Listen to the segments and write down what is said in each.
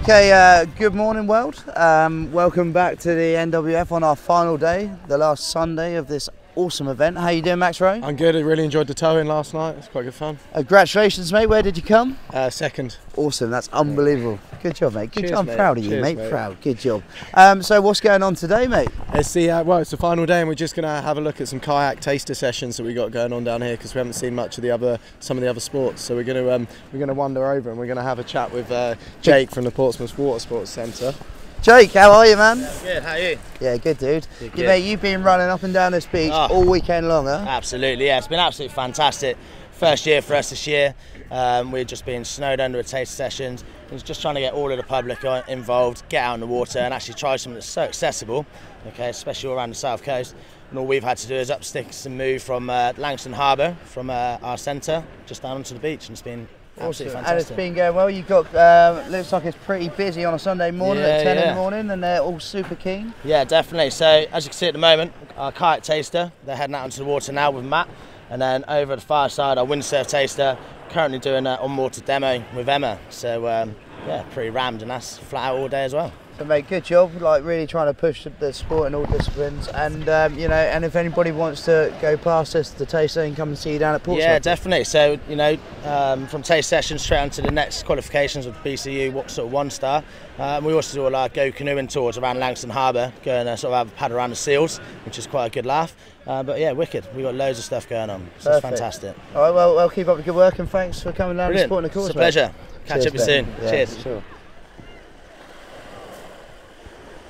Okay, good morning world. Welcome back to the NWF on our final day, the last Sunday of this awesome event. How you doing, Max Rowe? I'm good. I really enjoyed the towing last night. It's quite good fun. Congratulations, mate. Where did you come? Second. Awesome. That's unbelievable. Good job, mate. Good Cheers, job. I'm mate. proud of you, Cheers, mate. mate. Proud. Good job. So what's going on today, mate? It's the it's the final day, and we're just gonna have a look at some kayak taster sessions that we got going on down here because we haven't seen much of some of the other sports. So we're gonna wander over and we're gonna have a chat with Jake from the Portsmouth Watersports Centre. Jake, how are you, man? Good, how are you? Yeah, good, dude. Good. Mate, you've been running up and down this beach all weekend long, huh? Absolutely, yeah. It's been absolutely fantastic. First year for us this year. We've just been snowed under with taster sessions. It was just trying to get all of the public involved, get out in the water and actually try something that's so accessible, okay, especially all around the south coast. And all we've had to do is up sticks and move from Langston Harbour, from our centre, just down onto the beach, and it's been absolutely fantastic. And it's been going well. You've got, looks like it's pretty busy on a Sunday morning at 10 in the morning, and they're all super keen. Yeah, definitely. So as you can see at the moment, our kayak taster, they're heading out into the water now with Matt, and then over at the far side, our windsurf taster, currently doing an on-water demo with Emma. So yeah, pretty rammed, and that's flat out all day as well. So mate, good job, like really trying to push the sport in all disciplines, and you know, and if anybody wants to go past us, the taster, and come and see you down at Portsmouth. Yeah, definitely. So you know, from taste sessions straight on to the next qualifications with BCU, what sort of 1-star. We also do all our go canoeing tours around Langston Harbour, going sort of have a paddle around the seals, which is quite a good laugh. But yeah, wicked. We've got loads of stuff going on, so it's fantastic. All right, well, keep up the good work, and thanks for coming down and supporting the course. It's a pleasure. Catch up with you soon. Yeah, cheers. Sure.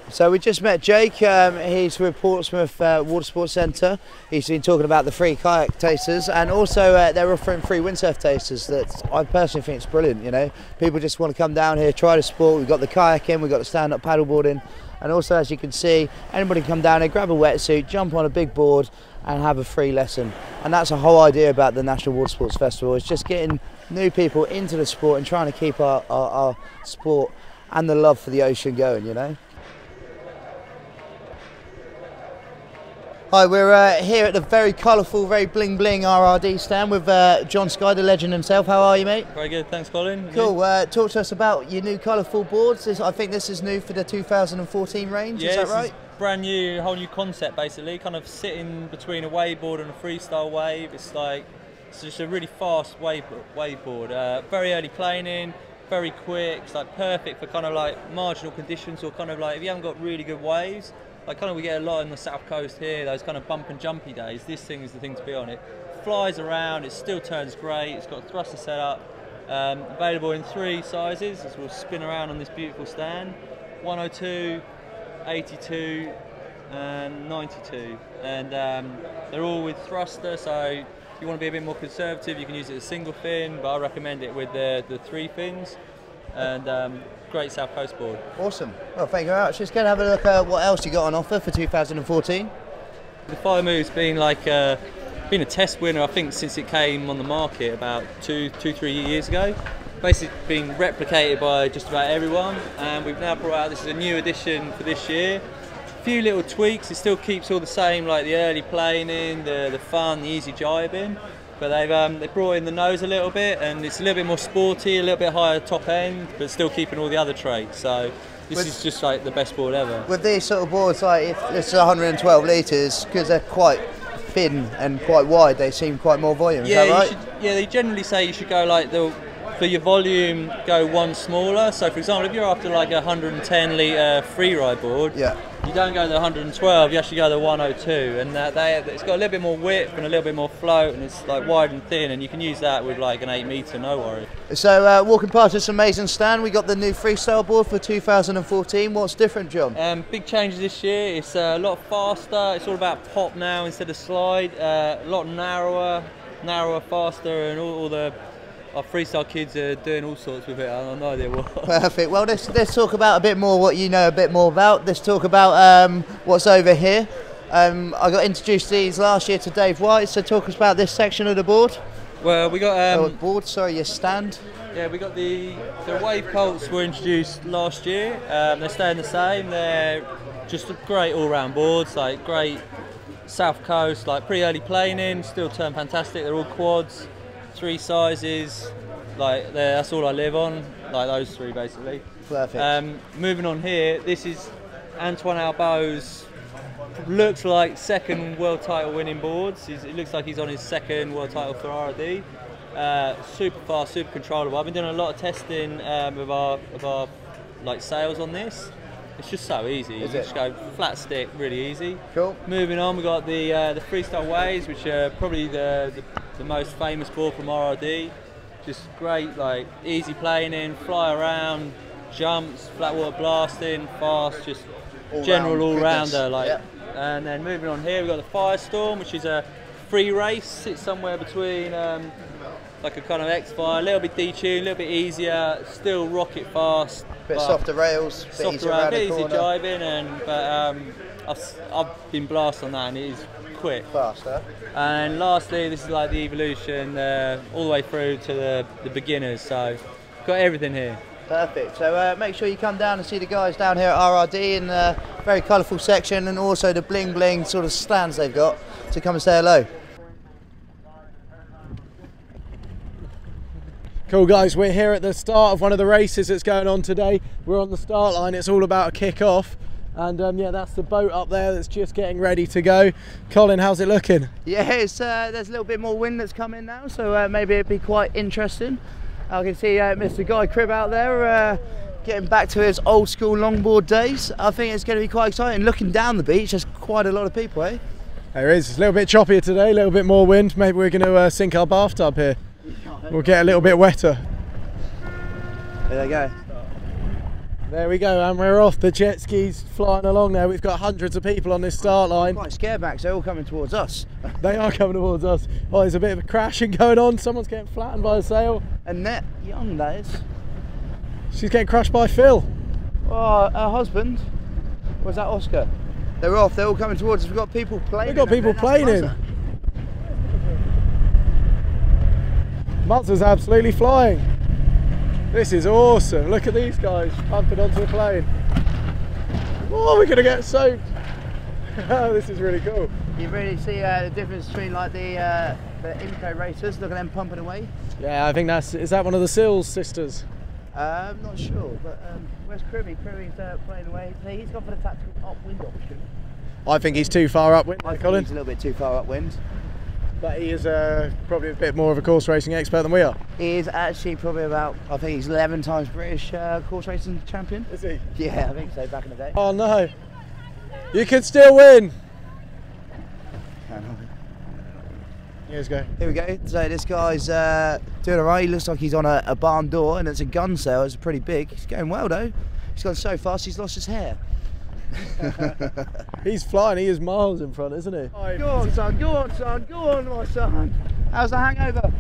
So we just met Jake. He's with Portsmouth Watersports Centre. He's been talking about the free kayak tasters, and also they're offering free windsurf tasters. That I personally think is brilliant. You know, people just want to come down here, try the sport. We've got the kayaking, we've got the stand-up paddleboarding, and also, as you can see, anybody can come down here, grab a wetsuit, jump on a big board, and have a free lesson. And that's the whole idea about the National Watersports Festival. It's just getting new people into the sport and trying to keep our sport and the love for the ocean going. You know. Hi, we're here at the very colourful, very bling bling RRD stand with John Sky, the legend himself. How are you, mate? Very good, thanks Colin. Cool, talk to us about your new colourful boards. I think this is new for the 2014 range, yeah, is that right? Is brand new, whole new concept basically, kind of sitting between a waveboard and a freestyle wave. It's just a really fast waveboard, very early planing, very quick, it's like perfect for kind of like marginal conditions, or kind of like if you haven't got really good waves. Like kind of we get a lot on the south coast here, those kind of bump and jumpy days. This thing is the thing to be on. It flies around, it still turns great, it's got a thruster setup, available in 3 sizes as we'll spin around on this beautiful stand. 102, 82 and 92. And they're all with thruster, so if you want to be a bit more conservative, you can use it as single fin, but I recommend it with the 3 fins. And great South Coast board. Awesome. Well, thank you very much. Just go and have a look at what else you got on offer for 2014. The Fire Move's been like been a test winner, I think, since it came on the market about 3 years ago. Basically been replicated by just about everyone, and we've now brought out, this is a new edition for this year. A few little tweaks, it still keeps all the same, like the early planing, the fun, the easy jibing. But they've brought in the nose a little bit, and it's a little bit more sporty, a little bit higher top end, but still keeping all the other traits. So this is just like the best board ever. With these sort of boards, like if it's 112 litres, because they're quite thin and quite wide, they seem quite more volume. Yeah, is that right? They generally say you should go like for your volume, go one smaller. So for example, if you're after like a 110 litre free ride board, you don't go the 112, you actually go the 102, and it's got a little bit more width and a little bit more float, and it's like wide and thin, and you can use that with like an 8 metre, no worry. So walking past this amazing stand, we got the new freestyle board for 2014. What's different, John? Big changes this year. It's a lot faster. It's all about pop now instead of slide. A lot narrower, faster, and all our freestyle kids are doing all sorts with it. I have no idea what. Perfect. Well, let's talk about a bit more what you know a bit more about. Let's talk about what's over here. I got introduced to these last year to Dave White, so talk us about this section of the board. Well, we got your stand. Yeah, we got the wave colts were introduced last year. They're staying the same. They're just great all-round boards, like great south coast, like pretty early planing, still turn fantastic. They're all quads. 3 sizes, like that's all I live on, like those 3 basically. Perfect. Moving on here, this is Antoine Albo's, looks like second world title winning boards. It looks like he's on his second world title for RRD. Super fast, super controllable. I've been doing a lot of testing with our like sails on this. It's just so easy. You just go flat stick, really easy. Cool. Moving on, we've got the freestyle waves, which are probably the most famous board from RRD. Just great, like easy planing, fly around, jumps, flat water blasting, fast, just general all-rounder. Like. Yep. And then moving on here, we've got the Firestorm, which is a free race. Sits somewhere between like a kind of X-Fire, a little bit detuned, a little bit easier, still rocket fast. Bit softer rails, bit easier around the corner. Easy jibing, but I've been blasted on that, and it is quick. Faster. And lastly, this is like the evolution, all the way through to the beginners. So got everything here. Perfect. So make sure you come down and see the guys down here at RRD in a very colourful section, and also the bling bling sort of stands they've got. So come and say hello. Cool guys, we're here at the start of one of the races that's going on today. We're on the start line, it's all about a kick-off. And yeah, that's the boat up there that's just getting ready to go. Colin, how's it looking? Yeah, there's a little bit more wind that's come in now, so maybe it'd be quite interesting. I can see Mr. Guy Cribb out there getting back to his old school longboard days. I think it's going to be quite exciting. Looking down the beach, there's quite a lot of people, eh? There is. It's a little bit choppier today, a little bit more wind. Maybe we're going to sink our bathtub here. We'll get a little bit wetter. There they go. There we go, and we're off. The jet skis flying along there. We've got hundreds of people on this start line. Quite scared back, so they're all coming towards us. They are coming towards us. Oh, there's a bit of a crashing going on. Someone's getting flattened by a sail. Annette Young, that is. She's getting crushed by Phil. Oh, her husband. Was that Oscar? They're off. They're all coming towards us. We've got people playing. We've got people playing. Muzza's absolutely flying. This is awesome. Look at these guys pumping onto the plane. Oh, we're going to get soaked. This is really cool. You really see the difference between like the Imco racers. Look at them pumping away. Yeah, I think is that one of the Sills sisters? I'm not sure, but where's Cribby? Cribby's playing away. He's gone for the tactical upwind option. I think he's too far upwind. I think Colin. he's a little bit too far upwind. But he is probably a bit more of a course racing expert than we are. He is actually probably about, I think he's 11 times British course racing champion. Is he? Yeah, I think so, back in the day. Oh no. You could still win. Here's go. Here we go. So this guy's doing alright. He looks like he's on a barn door, and it's a gun sail. It's pretty big. He's going well though. He's gone so fast he's lost his hair. He's flying. He is miles in front, isn't he? Go on, son. Go on, son. Go on, my son. How's the hangover?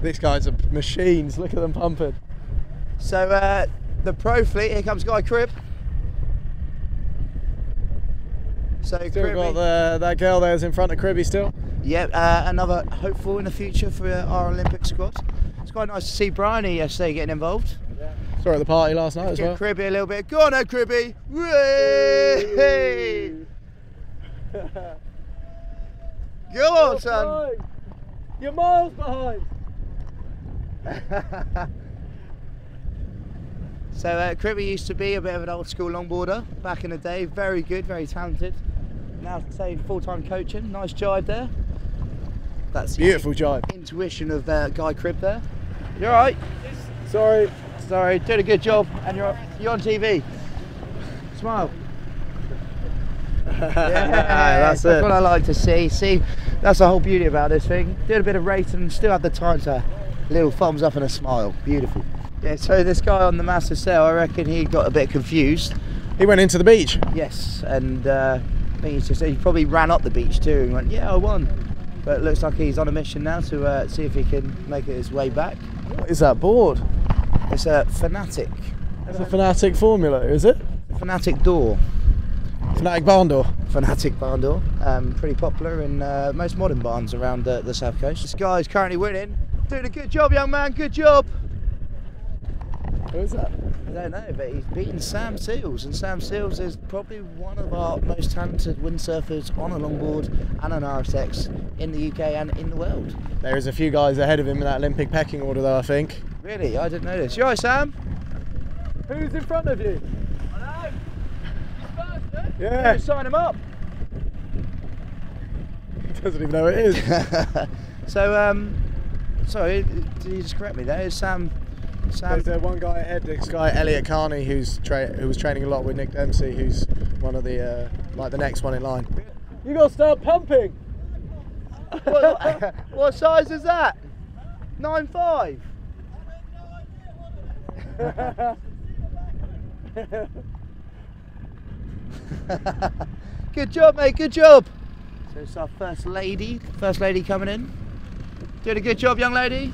This guy's a machine. Look at them pumping. So the pro fleet. Here comes Guy Cribb. So Still got that girl there's in front of Cribby still. Yep, another hopeful in the future for our Olympic squad. It's quite nice to see Bryony yesterday getting involved. Yeah. Saw her at the party last night as well. Cribby a little bit. Go on, now, Cribby. Hey! Go on, son. You're miles behind. So Cribby used to be a bit of an old school longboarder back in the day. Very good, very talented. Now saying full-time coaching. Nice jibe there. That's beautiful jibe. Intuition of Guy Cribb there. You all right? Sorry. Sorry, did a good job, and you're on TV. Smile. Yeah, that's it. That's what I like to see. See, that's the whole beauty about this thing. Did a bit of racing and still had the time to little thumbs up and a smile. Beautiful. Yeah, so this guy on the massive sail, I reckon he got a bit confused. He went into the beach? Yes, and I think he probably ran up the beach too and went, yeah, I won. But it looks like he's on a mission now to see if he can make it his way back. What is that board? It's a Fanatic. It's a Fanatic Formula, is it? Fanatic door. Fanatic barn door. Fanatic barn door. Pretty popular in most modern barns around the south coast. This guy's currently winning. Doing a good job, young man, good job. Who is that? don't know, but he's beaten Sam Seals, and Sam Seals is probably one of our most talented windsurfers on a longboard and an RSX in the UK and in the world. There is a few guys ahead of him in that Olympic pecking order though, I think. Really? I didn't know this. You alright, Sam? Who's in front of you? I know. He's first, Yeah. Sign him up. He doesn't even know who it is. So, sorry, did you just correct me there? Is Sam... There's one guy ahead, this guy Elliot Carney, who was training a lot with Nick Dempsey, who's one of the like the next one in line. You got to start pumping. What size is that? 9.5. Good job, mate. Good job. So it's our first lady coming in. Doing a good job, young lady.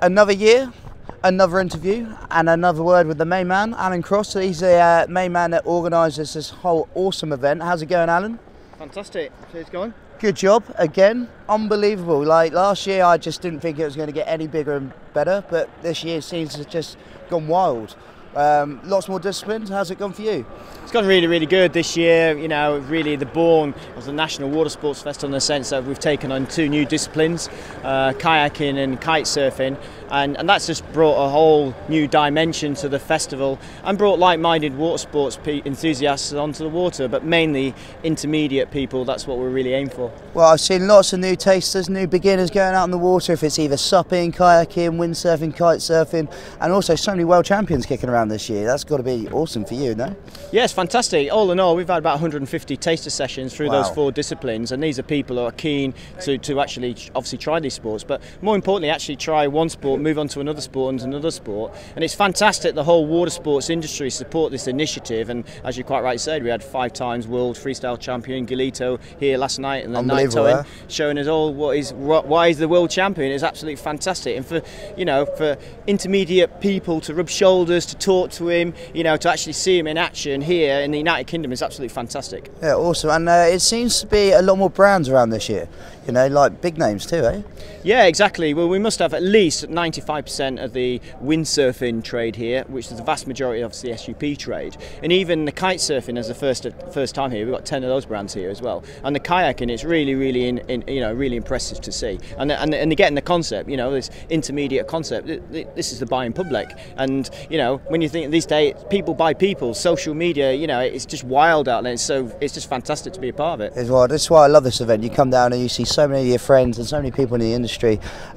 Another year, another interview, and another word with the main man, Alan Cross. He's the main man that organises this whole awesome event. How's it going, Alan? Fantastic. So it's going. Good job again. Unbelievable. Like last year, I just didn't think it was going to get any bigger and better, but this year seems to have just gone wild. Lots more disciplines. How's it gone for you? It's gone really, really good this year. You know, really the born of the National Watersports Festival in the sense that we've taken on 2 new disciplines, kayaking and kite surfing, and that's just brought a whole new dimension to the festival and brought like-minded watersports enthusiasts onto the water, but mainly intermediate people. That's what we're really aiming for. Well, I've seen lots of new tasters, new beginners going out on the water, if it's either supping, kayaking, windsurfing, kite surfing, and also so many world champions kicking around this year. That's got to be awesome for you, no? Yes, fantastic. All in all, we've had about 150 taster sessions through those 4 disciplines, and these are people who are keen to actually obviously try these sports, but more importantly actually try one sport, move on to another sport and another sport. And it's fantastic the whole water sports industry support this initiative, and as you quite rightly said, we had 5 times world freestyle champion Galito here last night, and then night towing, showing us all why he's the world champion. Is absolutely fantastic. And for, you know, for intermediate people to rub shoulders, to talk to him, you know, to actually see him in action here in the United Kingdom is absolutely fantastic. Yeah, awesome. And it seems to be a lot more brands around this year, you know, like big names too, eh? Yeah, exactly. Well, we must have at least 95% of the windsurfing trade here, which is the vast majority of the SUP trade, and even the kite surfing as the first time here. We've got 10 of those brands here as well, and the kayaking, it's really really impressive to see, and they're getting the concept, you know, this intermediate concept. This is the buying public, and you know, when you think these days people buy people, social media, you know, it's just wild out there, so it's just fantastic to be a part of it. As well, that's why I love this event. You come down and you see so many of your friends and so many people in the industry.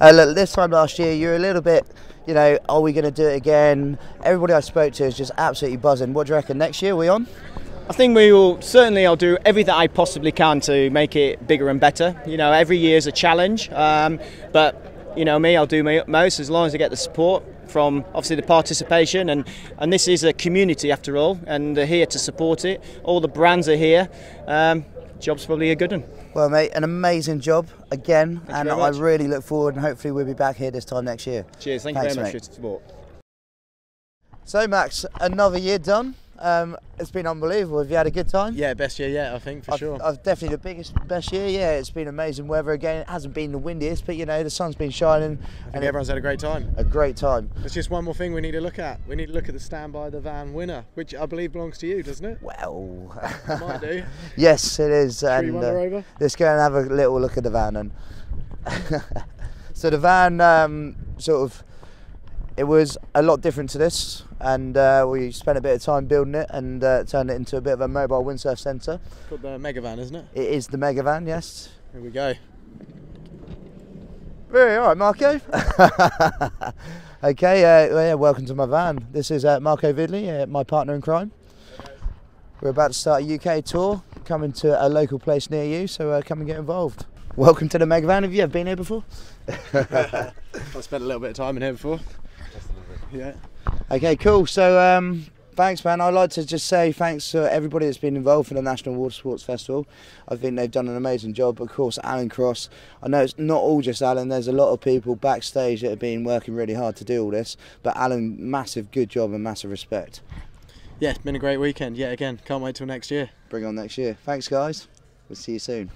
Look, this time last year you're a little bit, you know, are we going to do it again? Everybody I spoke to is just absolutely buzzing. What do you reckon, next year, are we on? I think we will, certainly I'll do everything I possibly can to make it bigger and better. You know, every year is a challenge, but you know me, I'll do my utmost as long as I get the support from obviously the participation, and this is a community after all, and they're here to support it. All the brands are here. Job's probably a good one. Well, mate, an amazing job again, and I much. really look forward, and hopefully we'll be back here this time next year. Cheers, thank you very much for your support. So Max, another year done. It's been unbelievable. Have you had a good time? Yeah, best year yet, I think, for sure. I've definitely the best year. Yeah, it's been amazing weather again. It hasn't been the windiest, but you know, the sun's been shining. I think everyone's had a great time. A great time. There's just one more thing we need to look at. We need to look at the Standby the Van winner, which I believe belongs to you, doesn't it? Well, It might do. yes, it is. Should we wander over? Let's go and have a little look at the van. And so the van, it was a lot different to this, and we spent a bit of time building it and turned it into a bit of a mobile windsurf centre. It's called the Mega Van, isn't it? It is the Mega Van, yes. Here we go. Very all right, Marco. Okay, yeah, welcome to my van. This is Marco Vidley, my partner in crime. We're about to start a UK tour, coming to a local place near you, so come and get involved. Welcome to the Mega Van. Have you ever been here before? I've spent a little bit of time in here before. Yeah. Okay, cool. So thanks, man. I'd like to just say thanks to everybody that's been involved for the National Watersports Festival. I think they've done an amazing job. Of course, Alan Cross. I know it's not all just Alan. There's a lot of people backstage that have been working really hard to do all this. But Alan, massive good job and massive respect. Yeah, it's been a great weekend. Yeah, again, can't wait till next year. Bring on next year. Thanks, guys. We'll see you soon.